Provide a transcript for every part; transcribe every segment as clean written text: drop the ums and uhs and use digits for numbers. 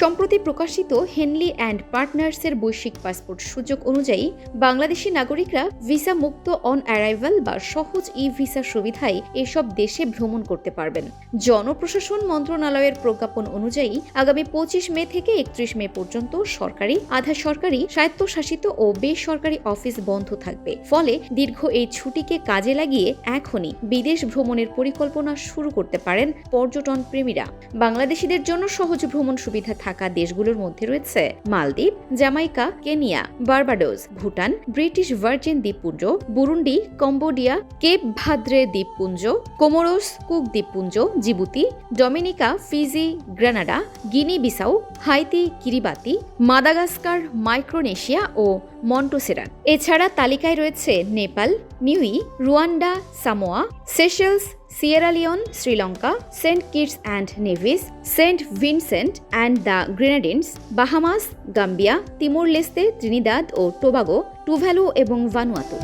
সম্প্রতি প্রকাশিত Henley and পার্টনার্সের বৈশ্বিক পাসপোর্ট সূচক অনুযায়ী বাংলাদেশি নাগরিকরা ভিসা মুক্ত অন অ্যারাইভাল বা সহজ ই ভিসা সুবিধায় এসব দেশে ভ্রমণ করতে পারবেন। জনপ্রশাসন মন্ত্রণালয়ের প্রজ্ঞাপন অনুযায়ী আগামী 25 মে থেকে 31 মে পর্যন্ত সরকারি, আধা সরকারি, স্বায়ত্তশাসিত ও বেসরকারি অফিস বন্ধ থাকবে। ফলে দীর্ঘ এই ছুটিকে কাজে লাগিয়ে এখনই বিদেশ ভ্রমণের পরিকল্পনা শুরু করতে পারেন পর্যটন প্রেমীরা। বাংলাদেশিদের জন্য সহজ ভ্রমণ সুবিধা থাকা দেশগুলোর মধ্যে রয়েছে মালদ্বীপ, Jamaica, Kenya, Barbados, Bhutan, British Virgin দ্বীপপুঞ্জ, বুরুন্ডি, কম্বোডিয়া, কেপ ভাদ্রে দ্বীপপুঞ্জ, কোমোরোস, কুক দ্বীপপুঞ্জ, Djibouti, Dominica, Fiji, Grenada, Guinea Bissau, Haiti, Kiribati, Madagascar, Micronesia ও মন্টোসেরাট। এছাড়া তালিকায় রয়েছে Nepal, Niue, Rwanda, Samoa, Seychelles, Sierra Leone, Sri Lanka, Saint Kitts and Nevis, Saint Vincent and the Grenadines, Bahamas, Gambia, Timor Leste, Trinidad ও Tobago, Tuvalu এবং Vanuatu.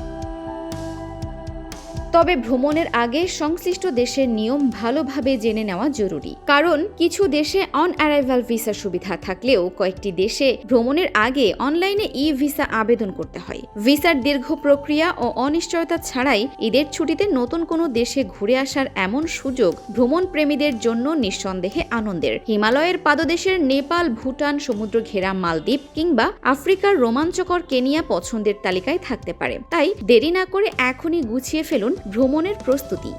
তবে ভ্রমণের আগে সংশ্লিষ্ট দেশের নিয়ম ভালোভাবে জেনে নেওয়া জরুরি। কারণ কিছু দেশে অন অ্যারাইভাল ভিসা সুবিধা থাকলেও কয়েকটি দেশে ভ্রমণের আগে অনলাইনে ই ভিসা আবেদন করতে হয়। ভিসার দীর্ঘ প্রক্রিয়া ও অনিশ্চয়তা ছাড়াই ঈদের ছুটিতে নতুন কোনো দেশে ঘুরে আসার এমন সুযোগ ভ্রমণ প্রেমীদের জন্য নিঃসন্দেহে আনন্দের। হিমালয়ের পাদদেশের নেপাল, ভুটান, সমুদ্র ঘেরা মালদ্বীপ কিংবা আফ্রিকার রোমাঞ্চকর কেনিয়া পছন্দের তালিকায় থাকতে পারে। তাই দেরি না করে এখনই গুছিয়ে ফেলুন ভ্রমণের প্রস্তুতি।